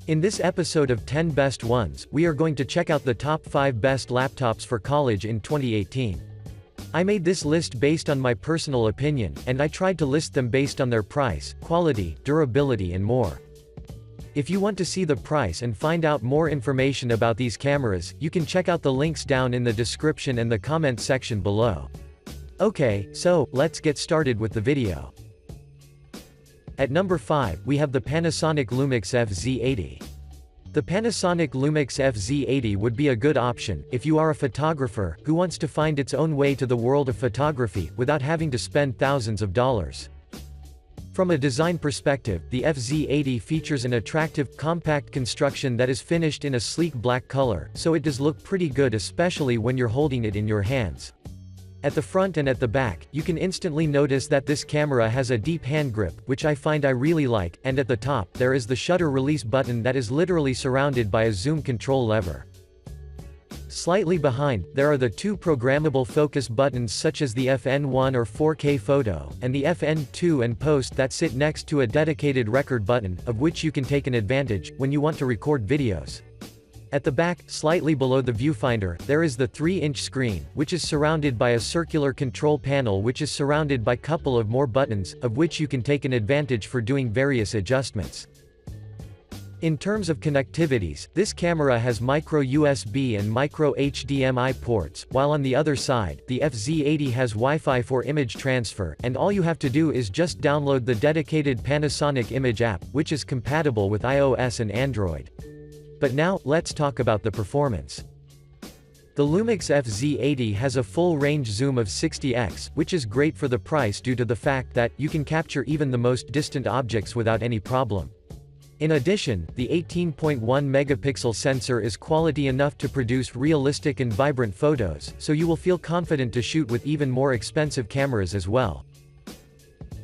In this episode of 10 Best Ones, we are going to check out the top 5 best laptops for college in 2018. I made this list based on my personal opinion, and I tried to list them based on their price, quality, durability and more. If you want to see the price and find out more information about these cameras, you can check out the links down in the description and the comment section below. Okay, so, let's get started with the video. At number 5, we have the Panasonic LUMIX FZ80. The Panasonic LUMIX FZ80 would be a good option, if you are a photographer, who wants to find its own way to the world of photography, without having to spend thousands of dollars. From a design perspective, the FZ80 features an attractive, compact construction that is finished in a sleek black color, so it does look pretty good especially when you're holding it in your hands. At the front and at the back, you can instantly notice that this camera has a deep hand grip, which I find I really like, and at the top, there is the shutter release button that is literally surrounded by a zoom control lever. Slightly behind, there are the two programmable focus buttons such as the FN1 or 4K photo, and the FN2 and post that sit next to a dedicated record button, of which you can take an advantage, when you want to record videos. At the back, slightly below the viewfinder, there is the 3-inch screen, which is surrounded by a circular control panel which is surrounded by couple of more buttons, of which you can take an advantage for doing various adjustments. In terms of connectivities, this camera has micro USB and micro HDMI ports, while on the other side, the FZ80 has Wi-Fi for image transfer, and all you have to do is just download the dedicated Panasonic Image app, which is compatible with iOS and Android. But now, let's talk about the performance. The LUMIX FZ80 has a full-range zoom of 60x, which is great for the price due to the fact that, you can capture even the most distant objects without any problem. In addition, the 18.1 megapixel sensor is quality enough to produce realistic and vibrant photos, so you will feel confident to shoot with even more expensive cameras as well.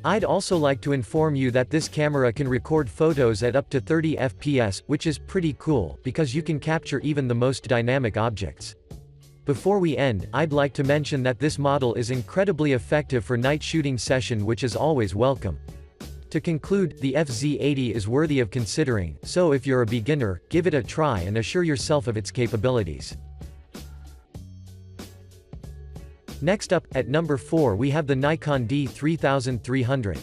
I'd also like to inform you that this camera can record photos at up to 30 fps, which is pretty cool, because you can capture even the most dynamic objects. Before we end, I'd like to mention that this model is incredibly effective for night shooting session, which is always welcome. To conclude, the FZ80 is worthy of considering, so if you're a beginner, give it a try and assure yourself of its capabilities. Next up, at number 4 we have the Nikon D3300.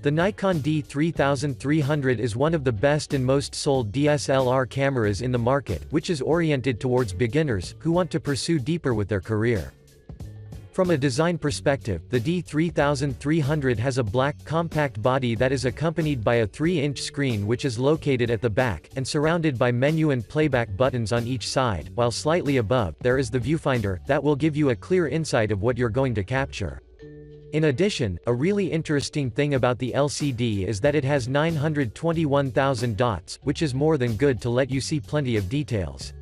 The Nikon D3300 is one of the best and most sold DSLR cameras in the market, which is oriented towards beginners, who want to pursue deeper with their career. From a design perspective, the D3300 has a black, compact body that is accompanied by a 3-inch screen which is located at the back, and surrounded by menu and playback buttons on each side, while slightly above, there is the viewfinder, that will give you a clear insight of what you're going to capture. In addition, a really interesting thing about the LCD is that it has 921,000 dots, which is more than good to let you see plenty of details.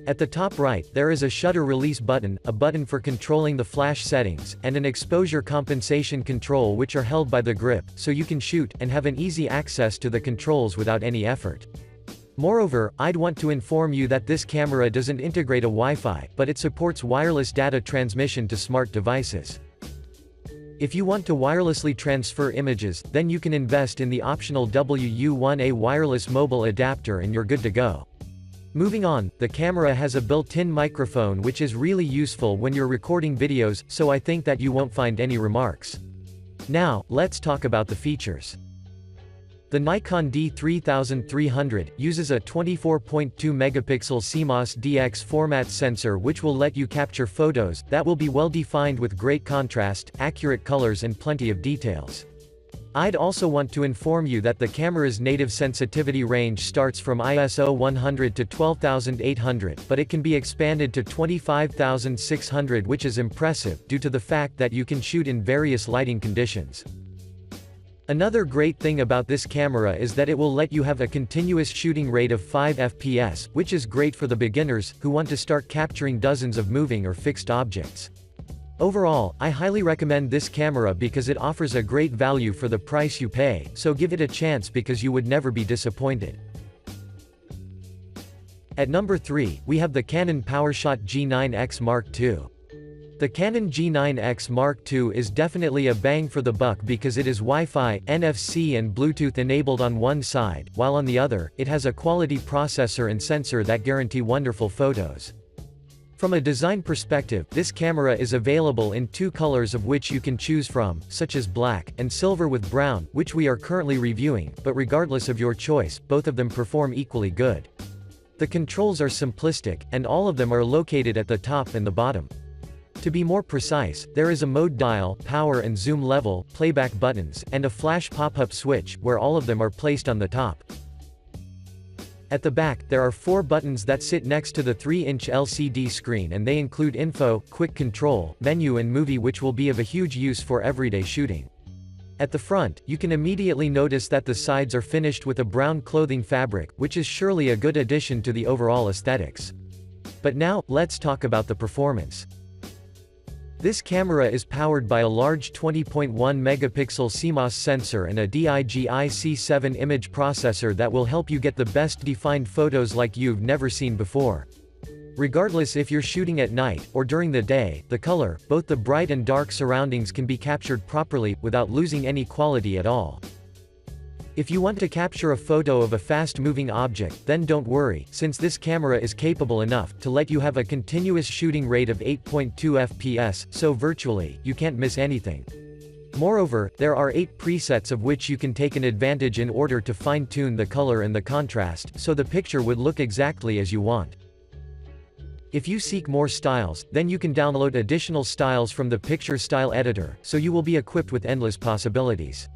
At the top right, there is a shutter release button, a button for controlling the flash settings, and an exposure compensation control which are held by the grip, so you can shoot, and have an easy access to the controls without any effort. Moreover, I'd want to inform you that this camera doesn't integrate a Wi-Fi, but it supports wireless data transmission to smart devices. If you want to wirelessly transfer images, then you can invest in the optional WU1A wireless mobile adapter and you're good to go. Moving on, the camera has a built-in microphone which is really useful when you're recording videos, so I think that you won't find any remarks. Now, let's talk about the features. The Nikon D3300 uses a 24.2 megapixel CMOS DX format sensor which will let you capture photos that will be well defined with great contrast, accurate colors and plenty of details. I'd also want to inform you that the camera's native sensitivity range starts from ISO 100 to 12,800, but it can be expanded to 25,600, which is impressive, due to the fact that you can shoot in various lighting conditions. Another great thing about this camera is that it will let you have a continuous shooting rate of 5 fps, which is great for the beginners, who want to start capturing dozens of moving or fixed objects. Overall, I highly recommend this camera because it offers a great value for the price you pay, so give it a chance because you would never be disappointed. At number 3, we have the Canon POWERSHOT G9X Mark II. The Canon G9X Mark II is definitely a bang for the buck because it is Wi-Fi, NFC and Bluetooth enabled on one side, while on the other, it has a quality processor and sensor that guarantee wonderful photos. From a design perspective, this camera is available in two colors of which you can choose from, such as black, and silver with brown, which we are currently reviewing, but regardless of your choice, both of them perform equally good. The controls are simplistic, and all of them are located at the top and the bottom. To be more precise, there is a mode dial, power and zoom level, playback buttons, and a flash pop-up switch, where all of them are placed on the top. At the back, there are 4 buttons that sit next to the 3-inch LCD screen and they include info, quick control, menu and movie, which will be of a huge use for everyday shooting. At the front, you can immediately notice that the sides are finished with a brown clothing fabric, which is surely a good addition to the overall aesthetics. But now, let's talk about the performance. This camera is powered by a large 20.1 megapixel CMOS sensor and a DIGI-C7 image processor that will help you get the best defined photos like you've never seen before. Regardless if you're shooting at night, or during the day, the color, both the bright and dark surroundings can be captured properly, without losing any quality at all. If you want to capture a photo of a fast-moving object, then don't worry, since this camera is capable enough to let you have a continuous shooting rate of 8.2 fps, so virtually, you can't miss anything. Moreover, there are 8 presets of which you can take an advantage in order to fine-tune the color and the contrast, so the picture would look exactly as you want. If you seek more styles, then you can download additional styles from the picture style editor, so you will be equipped with endless possibilities.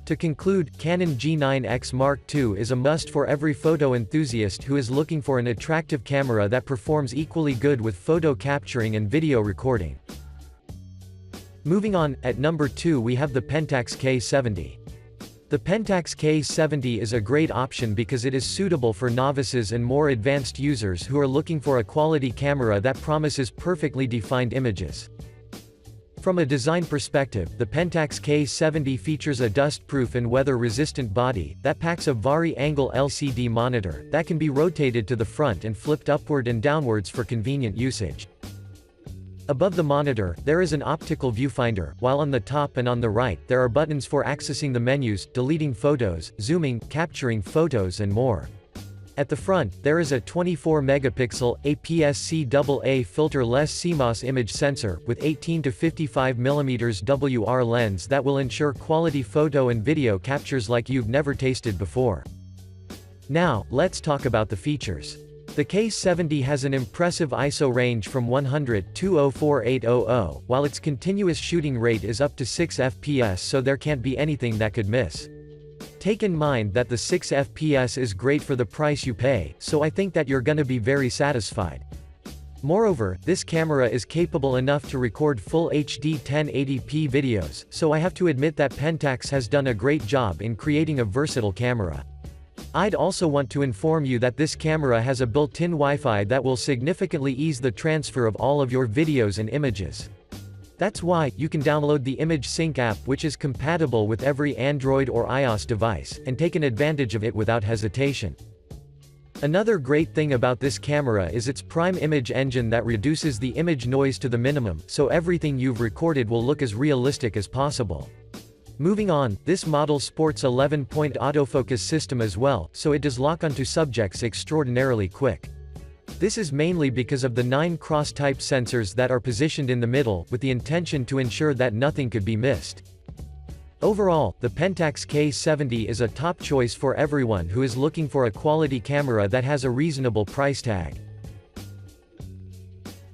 To conclude, Canon G9X Mark II is a must for every photo enthusiast who is looking for an attractive camera that performs equally good with photo capturing and video recording. Moving on, at number 2 we have the PENTAX K70. The PENTAX K70 is a great option because it is suitable for novices and more advanced users who are looking for a quality camera that promises perfectly defined images. From a design perspective, the PENTAX K70 features a dust-proof and weather-resistant body that packs a vari-angle LCD monitor that can be rotated to the front and flipped upward and downwards for convenient usage. Above the monitor, there is an optical viewfinder, while on the top and on the right, there are buttons for accessing the menus, deleting photos, zooming, capturing photos and more. At the front, there is a 24-megapixel, APS-C AA filter-less CMOS image sensor, with 18 to 55 mm WR lens that will ensure quality photo and video captures like you've never tasted before. Now, let's talk about the features. The K70 has an impressive ISO range from 100 to 04800, while its continuous shooting rate is up to 6 fps, so there can't be anything that could miss. Take in mind that the 6 fps is great for the price you pay, so I think that you're gonna be very satisfied. Moreover, this camera is capable enough to record full HD 1080p videos, so I have to admit that PENTAX has done a great job in creating a versatile camera. I'd also want to inform you that this camera has a built-in Wi-Fi that will significantly ease the transfer of all of your videos and images. That's why, you can download the Image Sync app, which is compatible with every Android or iOS device, and take an advantage of it without hesitation. Another great thing about this camera is its prime image engine that reduces the image noise to the minimum, so everything you've recorded will look as realistic as possible. Moving on, this model sports 11-point autofocus system as well, so it does lock onto subjects extraordinarily quick. This is mainly because of the 9 cross-type sensors that are positioned in the middle, with the intention to ensure that nothing could be missed. Overall, the PENTAX K70 is a top choice for everyone who is looking for a quality camera that has a reasonable price tag.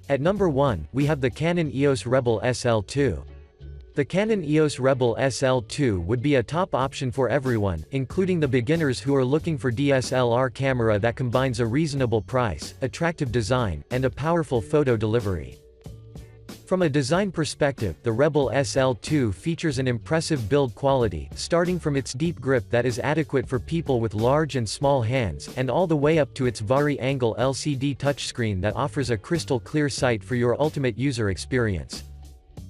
At number 1, we have the Canon EOS Rebel SL2. The Canon EOS Rebel SL2 would be a top option for everyone, including the beginners who are looking for DSLR camera that combines a reasonable price, attractive design, and a powerful photo delivery. From a design perspective, the Rebel SL2 features an impressive build quality, starting from its deep grip that is adequate for people with large and small hands, and all the way up to its vari-angle LCD touchscreen that offers a crystal clear sight for your ultimate user experience.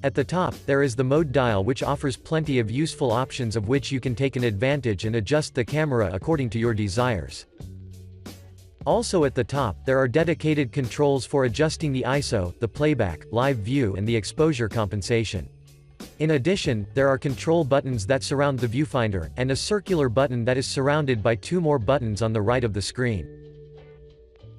At the top, there is the mode dial, which offers plenty of useful options of which you can take an advantage and adjust the camera according to your desires. Also at the top, there are dedicated controls for adjusting the ISO, the playback, live view and the exposure compensation. In addition, there are control buttons that surround the viewfinder, and a circular button that is surrounded by 2 more buttons on the right of the screen.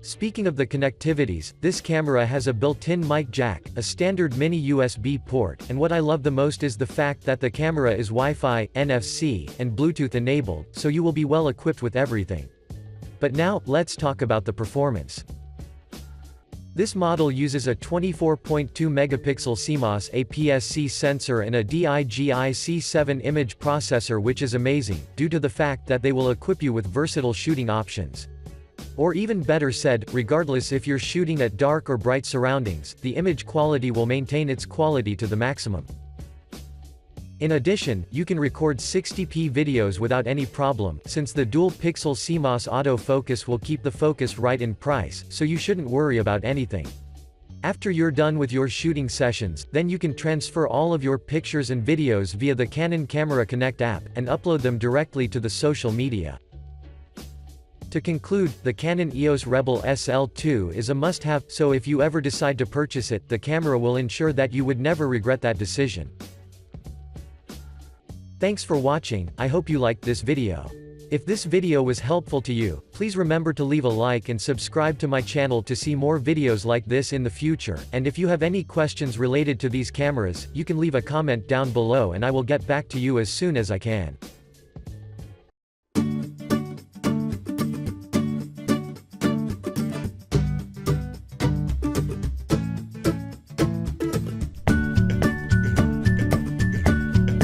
Speaking of the connectivities, this camera has a built-in mic jack, a standard mini USB port, and what I love the most is the fact that the camera is Wi-Fi, NFC, and Bluetooth enabled, so you will be well equipped with everything. But now, let's talk about the performance. This model uses a 24.2 megapixel CMOS APS-C sensor and a DIGI-C7 image processor, which is amazing, due to the fact that they will equip you with versatile shooting options. Or even better said, regardless if you're shooting at dark or bright surroundings, the image quality will maintain its quality to the maximum. In addition, you can record 60p videos without any problem, since the dual-pixel CMOS autofocus will keep the focus right in price, so you shouldn't worry about anything. After you're done with your shooting sessions, then you can transfer all of your pictures and videos via the Canon Camera Connect app, and upload them directly to the social media. To conclude, the Canon EOS Rebel SL2 is a must-have, so if you ever decide to purchase it, the camera will ensure that you would never regret that decision. Thanks for watching, I hope you liked this video. If this video was helpful to you, please remember to leave a like and subscribe to my channel to see more videos like this in the future, and if you have any questions related to these cameras, you can leave a comment down below and I will get back to you as soon as I can.